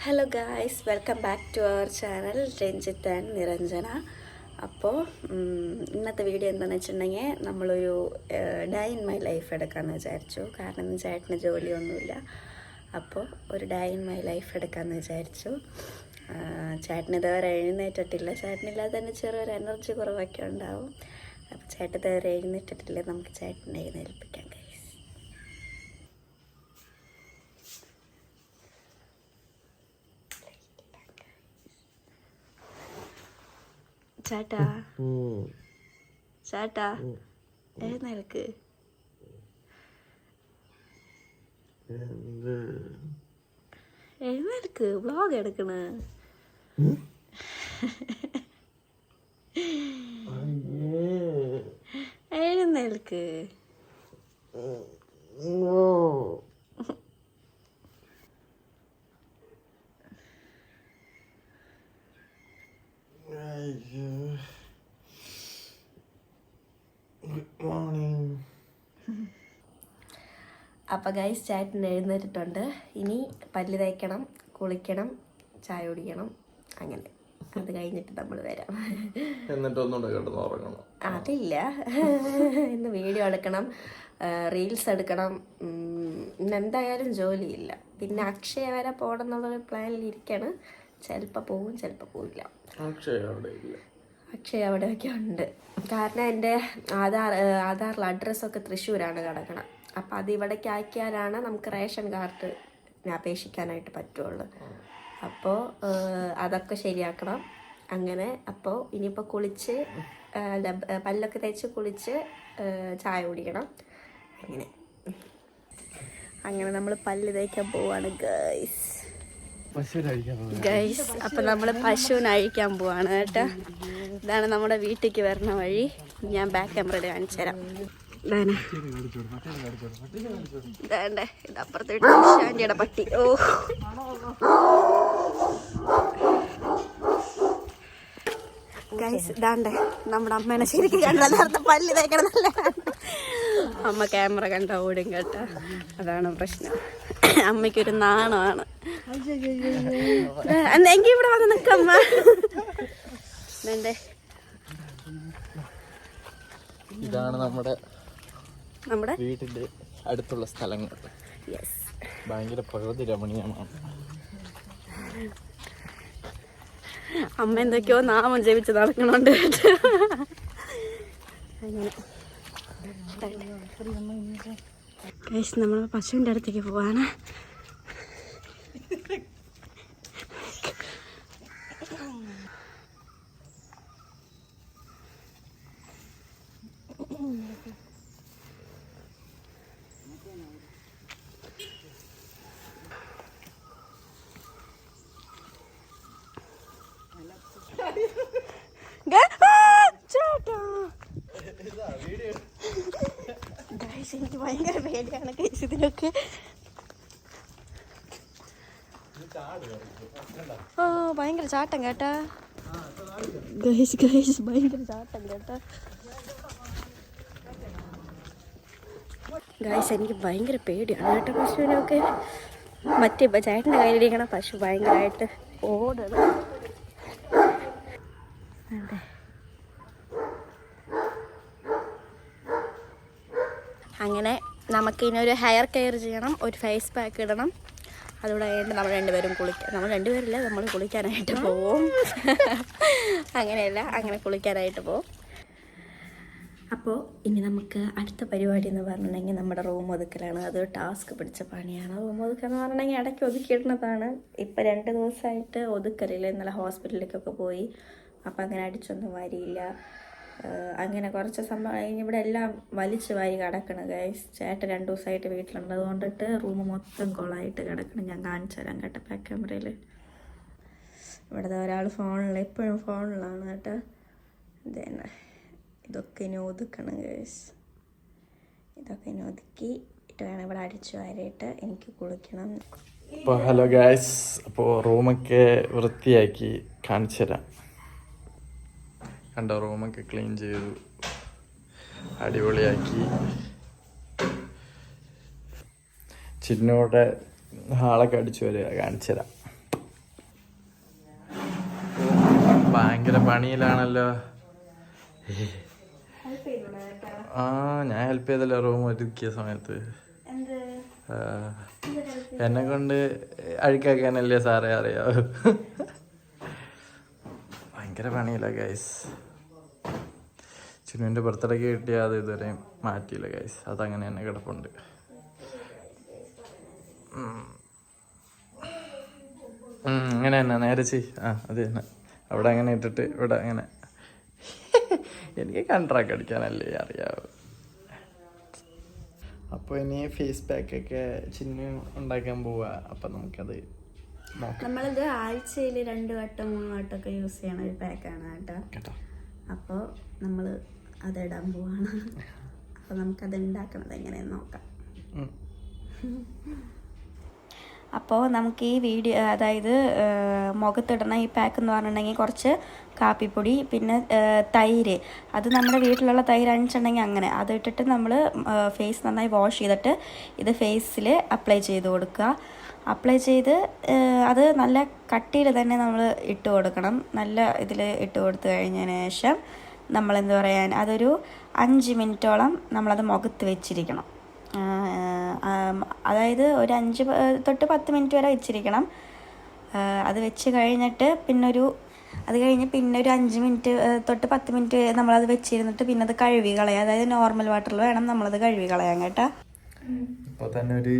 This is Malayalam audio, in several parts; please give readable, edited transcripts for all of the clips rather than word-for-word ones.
Hello guys, welcome back to our channel Ranjith and Niranjana. അപ്പോൾ ഇന്നത്തെ വീഡിയോ എന്താണെന്ന് വെച്ചിട്ടുണ്ടെങ്കിൽ നമ്മളൊരു ഡേ ഇൻ മൈ ലൈഫ് എടുക്കാമെന്ന് വിചാരിച്ചു. കാരണം ചേട്ടന് ജോലിയൊന്നുമില്ല. അപ്പോൾ ഒരു ഡേ ഇൻ മൈ ലൈഫ് എടുക്കാമെന്ന് വിചാരിച്ചു. ചേട്ടന് ഇതുവരെ എഴുന്നേറ്റിട്ടില്ല. ചേട്ടനില്ലാതെ തന്നെ ചെറിയൊരു എനർജി കുറവൊക്കെ ഉണ്ടാവും. അപ്പോൾ ചേട്ടൻ ഇതുവരെ എഴുന്നേറ്റിട്ടില്ല. നമുക്ക് ചേട്ടനെ എഴുന്നേൽപ്പിക്കാം. ചേട്ടാ ചേട്ടാ എഴുന്നേൽക്ക്. എഴുന്നേൽക്ക്, വ്ളോഗ് എടുക്കണ്. എഴുന്നേൽക്ക്. അപ്പോൾ ഗൈസ്, ചേട്ടൻ എഴുന്നേറ്റിട്ടുണ്ട്. ഇനി പല്ല് തേക്കണം, കുളിക്കണം, ചായ കുടിക്കണം. അങ്ങനെ അത് കഴിഞ്ഞിട്ട് നമ്മൾ വരാം. അതില്ല, ഇന്ന് വീഡിയോ എടുക്കണം, റീൽസ് എടുക്കണം. ഇന്ന് എന്തായാലും ജോലിയില്ല. പിന്നെ അക്ഷയ വരെ പോകണം എന്നുള്ളൊരു പ്ലാനിലിരിക്കുകയാണ്. ചിലപ്പോൾ പോവും, ചിലപ്പോൾ പോവില്ല. അക്ഷയ അവിടെയൊക്കെ ഉണ്ട്. കാരണം എൻ്റെ ആധാറിൽ അഡ്രസ്സൊക്കെ തൃശ്ശൂരാണ് കിടക്കണം. അപ്പോൾ അത് ഇവിടേക്ക് ആക്കിയാലാണ് നമുക്ക് റേഷൻ കാർഡ് അപേക്ഷിക്കാനായിട്ട് പറ്റുള്ളൂ. അപ്പോൾ അതൊക്കെ ശരിയാക്കണം. അങ്ങനെ അപ്പോൾ ഇനിയിപ്പോൾ കുളിച്ച് പല്ലൊക്കെ തേച്ച് കുളിച്ച് ചായ കുടിക്കണം. അങ്ങനെ നമ്മൾ പല്ല് തേക്കാൻ പോവാണ് ഗൈസ്. അപ്പം നമ്മൾ പശുവിനെ അഴിക്കാൻ പോവാണ് കേട്ടോ. ഇതാണ് നമ്മുടെ വീട്ടിലേക്ക് വരുന്ന വഴി. ഞാൻ ബാക്ക് ക്യാമറയിൽ കാണിച്ചു തരാം. ഇതാണ്ടേ, ഇത് അപ്പുറത്തെ ഷാൻഡിയുടെ പട്ടി. ഓ ഗൈസ്, ഇതാണ്ടേ നമ്മുടെ അമ്മേനെ ശരിക്കും കണ്ടല്ലാത്ത പല്ല് തേക്കണമെന്നല്ല. അമ്മ ക്യാമറ കണ്ട ഓടും കേട്ടോ. അതാണ് പ്രശ്നം. അമ്മയ്ക്കൊരു നാണമാണ്. എന്നെങ്കിൽ ഇവിടെ വന്ന് നിൽക്കമ്മ. ഇതാണ് നമ്മുടെ വീട്ടിന്റെ അടുത്തുള്ള സ്ഥലങ്ങൾ. ഭയങ്കര പ്രകൃതി രമണീയമാണ്. അമ്മ എന്തൊക്കെയോ നാമം ജപിച്ച് നടക്കണുണ്ട്. അങ്ങനെ നമ്മൾ പശുവിൻ്റെ അടുത്തേക്ക് പോവാണ്. എനിക്ക് ഭയങ്കര പേടിയാണ് ഗൈസ് ഇതിനൊക്കെ. ഓ ഭയങ്കര ചാട്ടം കേട്ടാ ഗൈസ്, ഭയങ്കര ചാട്ടം കേട്ടാ ഗൈസ്. എനിക്ക് ഭയങ്കര പേടിയാണ് കേട്ടോ പശുവിനൊക്കെ. മറ്റേ ചേട്ടൻ്റെ കയ്യിലിരിക്കണ പശു ഭയങ്കരമായിട്ട് ഓടണം. അതെ, അങ്ങനെ നമുക്കിനൊരു ഹെയർ കെയർ ചെയ്യണം, ഒരു ഫേസ് പാക്ക് ഇടണം. അതുകൂടെ കഴിഞ്ഞിട്ട് നമ്മൾ രണ്ടുപേരും നമ്മൾ രണ്ടുപേരില്ല, നമ്മൾ കുളിക്കാനായിട്ട് പോവും. അങ്ങനെയല്ല, അങ്ങനെ കുളിക്കാനായിട്ട് പോവും. അപ്പോൾ ഇനി നമുക്ക് അടുത്ത പരിപാടി എന്ന് പറഞ്ഞിട്ടുണ്ടെങ്കിൽ നമ്മുടെ റൂം ഒതുക്കലാണ്. അതൊരു ടാസ്ക് പിടിച്ച പണിയാണ്. റൂം ഒതുക്കുക പറഞ്ഞിട്ടുണ്ടെങ്കിൽ ഇടയ്ക്ക് ഒതുക്കിയിടുന്നതാണ്. ഇപ്പം 2 ദിവസമായിട്ട് ഒതുക്കലില്ല. ഇന്നലെ ഹോസ്പിറ്റലിലേക്കൊക്കെ പോയി. അപ്പം അങ്ങനെ അടിച്ചൊന്നും വരിയില്ല. അങ്ങനെ കുറച്ച് സംഭവം ഇവിടെ എല്ലാം വലിച്ചു വാരി കിടക്കണം ഗൈസ്. ചേട്ടൻ 2 ദിവസമായിട്ട് വീട്ടിലുണ്ട്. അതുകൊണ്ടിട്ട് റൂം മൊത്തം കൊളായിട്ട് കിടക്കണം. ഞാൻ കാണിച്ചു തരാം കേട്ടോ ബാക്ക് ക്യാമറയിൽ. ഇവിടുത്തെ ഒരാൾ എപ്പോഴും ഫോണിലാണ് കേട്ടോ. ഇതന്നെ, ഇതൊക്കെ ഇനി ഒതുക്കണം ഗൈസ്. ഇതൊക്കെ ഇനി ഒതുക്കിയിട്ട് വേണം ഇവിടെ അടിച്ചു വാരിയിട്ട് എനിക്ക് കുളിക്കണം. അപ്പോൾ ഹലോ ഗൈസ്, അപ്പോൾ റൂമൊക്കെ വൃത്തിയാക്കി കാണിച്ചു തരാം. കണ്ടോ, റൂമൊക്കെ ക്ലീൻ ചെയ്തു, അടിപൊളിയാക്കി. ചിന്നോടെ ഹാളൊക്കെ അടിച്ചു വരിക, കാണിച്ചു തരാം. ഭയങ്കര പണിയിലാണല്ലോ. ആ ഞാൻ ഹെൽപ്പ് ചെയ്തല്ലോ റൂം ഒരുക്കിയ സമയത്ത്. എന്നെ കൊണ്ട് അഴുക്കാക്കാനല്ലേ സാറേ അറിയാവൂ. ഭയങ്കര പണിയില്ല ഗൈസ്. ചിന്നുവിൻ്റെ ബർത്ത്ഡേക്ക് കിട്ടിയ അത് ഇതുവരെ മാറ്റിയില്ല ഗൈസ്. അതങ്ങനെ തന്നെ കിടപ്പുണ്ട്. അങ്ങനെ തന്നെ നേരെ അത് തന്നെ അവിടെ അങ്ങനെ ഇട്ടിട്ട് ഇവിടെ അങ്ങനെ. എനിക്ക് കൺട്രാക്ട് അടിക്കാനല്ലേ അറിയാവൂ. അപ്പോൾ ഇനി ഫേസ് പാക്കൊക്കെ ചിന്നു ഉണ്ടാക്കാൻ പോവാ. അപ്പം നമുക്കത് നോക്കാം. നമ്മളിത് ആഴ്ചയിൽ 2 വട്ടം 3 വട്ടമൊക്കെ യൂസ് ചെയ്യണ ഒരു പാക്കാണ് കേട്ടോ. അപ്പോൾ നമ്മൾ അതിടാൻ പോവാണ്. അപ്പോൾ നമുക്കത് ഉണ്ടാക്കണത് എങ്ങനെയെന്ന് നോക്കാം. അപ്പോൾ നമുക്ക് ഈ വീഡിയോ, അതായത് മുഖത്തിടണ ഈ പാക്ക് എന്ന് പറഞ്ഞിട്ടുണ്ടെങ്കിൽ കുറച്ച് കാപ്പിപ്പൊടി, പിന്നെ തൈര്, അത് നമ്മുടെ വീട്ടിലുള്ള തൈര് അണിച്ചിട്ടുണ്ടെങ്കിൽ അങ്ങനെ അത് ഇട്ടിട്ട് നമ്മൾ ഫേസ് നന്നായി വാഷ് ചെയ്തിട്ട് ഇത് ഫേസിൽ അപ്ലൈ ചെയ്ത് കൊടുക്കുക. അപ്ലൈ ചെയ്ത് അത് നല്ല കട്ടിയിൽ തന്നെ നമ്മൾ ഇട്ട് കൊടുക്കണം. നല്ല ഇതിൽ ഇട്ട് കൊടുത്തു കഴിഞ്ഞതിന് ശേഷം നമ്മളെന്ത് പറയാൻ, അതൊരു 5 മിനിറ്റോളം നമ്മളത് മുഖത്ത് വെച്ചിരിക്കണം. അതായത് ഒരു 5 തൊട്ട് 10 മിനിറ്റ് വരെ വെച്ചിരിക്കണം. അത് വെച്ച് കഴിഞ്ഞിട്ട് പിന്നെ ഒരു 5 മിനിറ്റ് തൊട്ട് 10 മിനിറ്റ് നമ്മളത് വെച്ചിരുന്നിട്ട് പിന്നെ അത് കഴുകി കളയാം. അതായത് നോർമൽ വാട്ടറിൽ വേണം നമ്മളത് കഴുകി കളയാൻ കേട്ടോ. ഇപ്പോൾ തന്നെ ഒരു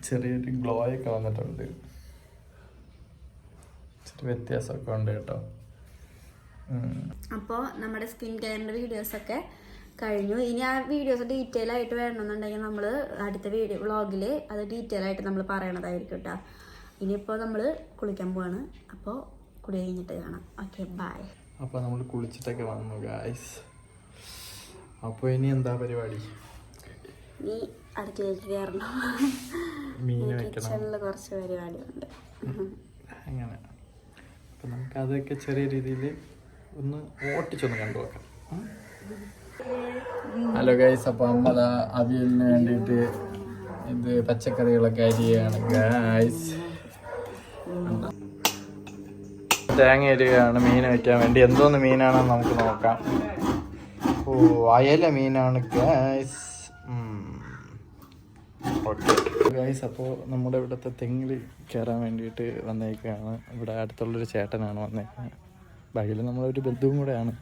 ചെറിയൊരു ഗ്ലോ ഒക്കെ വന്നിട്ടുണ്ട്. ചെറിയ വ്യത്യാസമൊക്കെ ഉണ്ട് കേട്ടോ. അപ്പോൾ നമ്മുടെ സ്കിൻ കെയറിൻ്റെ വീഡിയോസൊക്കെ കഴിഞ്ഞു. ഇനി ആ വീഡിയോസ് ഡീറ്റെയിൽ ആയിട്ട് വേണമെന്നുണ്ടെങ്കിൽ നമ്മൾ അടുത്ത വ്ളോഗിൽ അത് ഡീറ്റെയിൽ ആയിട്ട് നമ്മൾ പറയണതായിരിക്കും കേട്ടോ. ഇനിയിപ്പോൾ നമ്മൾ കുളിക്കാൻ പോവാണ്. അപ്പോൾ കുളി കഴിഞ്ഞിട്ട് കാണാം. Okay bye. അപ്പോൾ നമ്മൾ കുളിച്ചിട്ടൊക്കെ വന്നു ഗായ്സ്. അപ്പോൾ ഇനി എന്താ പരിപാടി? നീ അടുക്കളയിലേക്ക് കയറണം. കിച്ചണിൽ കുറച്ച് പരിപാടിയുണ്ട്. അങ്ങനെ അപ്പം നമുക്ക് അതൊക്കെ ചെറിയ രീതിയിൽ ഒന്ന് ഓട്ടിച്ചൊന്ന് കണ്ടുവെക്കാം. ഹലോ ഗൈസ്, അപ്പോൾ അമ്മ അവിയലിന് വേണ്ടിയിട്ട് ഇത് പച്ചക്കറികളൊക്കെ അരിയാണ് ഗൈസ്. തേങ്ങ അരിയാണ് മീൻ വയ്ക്കാൻ വേണ്ടി. എന്തോന്ന് മീനാണെന്ന് നമുക്ക് നോക്കാം. ഓ അയല മീനാണ് ഗൈസ്. ഓക്കെ ഗൈസ്, അപ്പോൾ നമ്മുടെ ഇവിടുത്തെ തെങ്ങിൽ കയറാൻ വേണ്ടിയിട്ട് വന്നേക്കാണ്. ഇവിടെ അടുത്തുള്ളൊരു ചേട്ടനാണ് വന്നേക്കുന്നത്. ബാക്കിൽ നമ്മളൊരു ബന്ധുവും കൂടെയാണ്.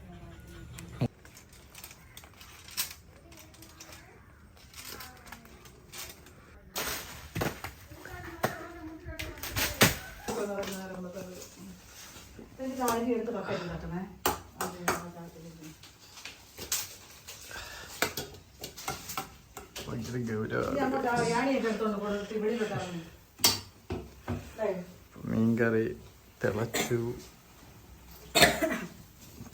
മീൻകറി തിളച്ചു,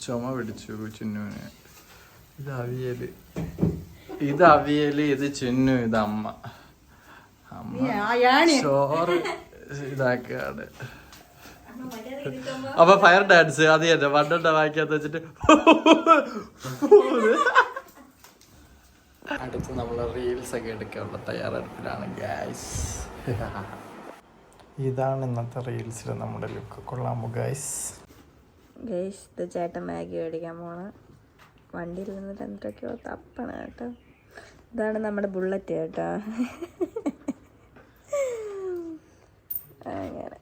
ചുമ പിടിച്ചു ചിന്നുവിന്. ഇത് അവിയല്, ഇത് ചിന്നു, ഇത് അമ്മ ചോറ് ഇതാക്കാണ്. അപ്പൊ ഫയർ ഡാൻസ് അത് തന്നെ പണ്ടണ്ട വായിക്കാത്ത വെച്ചിട്ട്. അടുത്ത് നമ്മൾ റീൽസ് ഒക്കെ എടുക്കാനുള്ള തയ്യാറെടുപ്പിലാണ് ഗൈസ്. ഇതാണ് ഇന്നത്തെ റീൽസിൽ നമ്മുടെ ലുക്ക്. കൊള്ളാമോ ഗൈസ്? ഗൈസ്, ഇത് ചേട്ടൻ മാഗി മേടിക്കാൻ പോണ്. വണ്ടിയിൽ നിന്നിട്ട് എന്തൊക്കെയോ തപ്പാണ് കേട്ടോ. ഇതാണ് നമ്മുടെ ബുള്ളറ്റ് കേട്ടോ. അങ്ങനെ.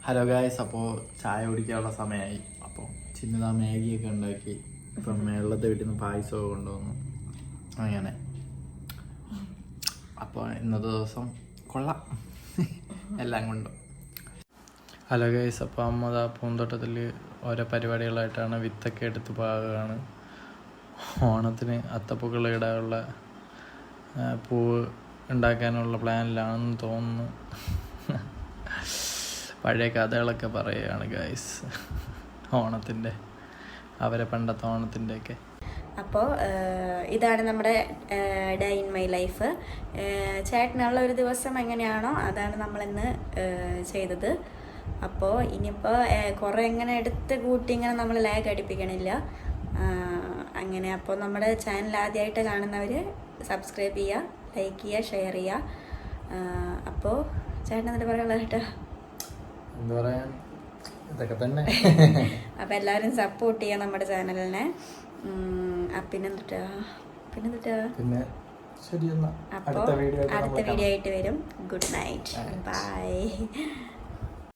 ഹലോ ഗായ്സ്, അപ്പോൾ ചായ കുടിക്കാനുള്ള സമയമായി. അപ്പോൾ ചിന്നതാ മാഗിയൊക്കെ ഉണ്ടാക്കി. ഇപ്പം മേളത്തെ വീട്ടിൽ നിന്ന് പായസമൊക്കെ കൊണ്ടുവന്നു. അങ്ങനെ അപ്പോൾ ഇന്നത്തെ ദിവസം കൊള്ളാം എല്ലാം കൊണ്ടും. ഹലോ ഗൈസ്, അപ്പോൾ അമ്മ പൂന്തോട്ടത്തിൽ ഓരോ പരിപാടികളായിട്ടാണ് വിത്തൊക്കെ എടുത്ത് പാകുകയാണ്. ഓണത്തിന് അത്തപ്പൂക്കൾ ഇടാനുള്ള പൂവ് ഉണ്ടാക്കാനുള്ള പ്ലാനിലാണെന്ന് തോന്നുന്നു. പഴയ കഥകളൊക്കെ പറയുകയാണ് ഗൈസ് ഓണത്തിൻ്റെ, അവരെ പണ്ടത്തെ ഓണത്തിൻ്റെയൊക്കെ. അപ്പോൾ ഇതാണ് നമ്മുടെ ഡേ ഇൻ മൈ ലൈഫ്. ചേട്ടനുള്ള ഒരു ദിവസം എങ്ങനെയാണോ അതാണ് നമ്മളിന്ന് ചെയ്തത്. അപ്പോൾ ഇനിയിപ്പോൾ കുറേ ഇങ്ങനെ എടുത്ത് കൂട്ടി ഇങ്ങനെ നമ്മൾ ലാഗ് അടിപ്പിക്കണില്ല. അങ്ങനെ അപ്പോൾ നമ്മുടെ ചാനൽ ആദ്യമായിട്ട് കാണുന്നവർ സബ്സ്ക്രൈബ് ചെയ്യുക, ലൈക്ക് ചെയ്യുക, ഷെയർ ചെയ്യുക. അപ്പോൾ ചേട്ടൻ എന്നിട്ട് പറയാനുള്ളത് കേട്ടോ. എന്താ പറയാ, ഇതൊക്കെ തന്നെ. അപ്പം എല്ലാവരും സപ്പോർട്ട് ചെയ്യാം നമ്മുടെ ചാനലിനെ. പിന്നെന്തുട്ടാ പിന്നെ ശരി, എന്നാ അപ്പോൾ അടുത്ത വീഡിയോ ആയിട്ട് വരും. Good night, by.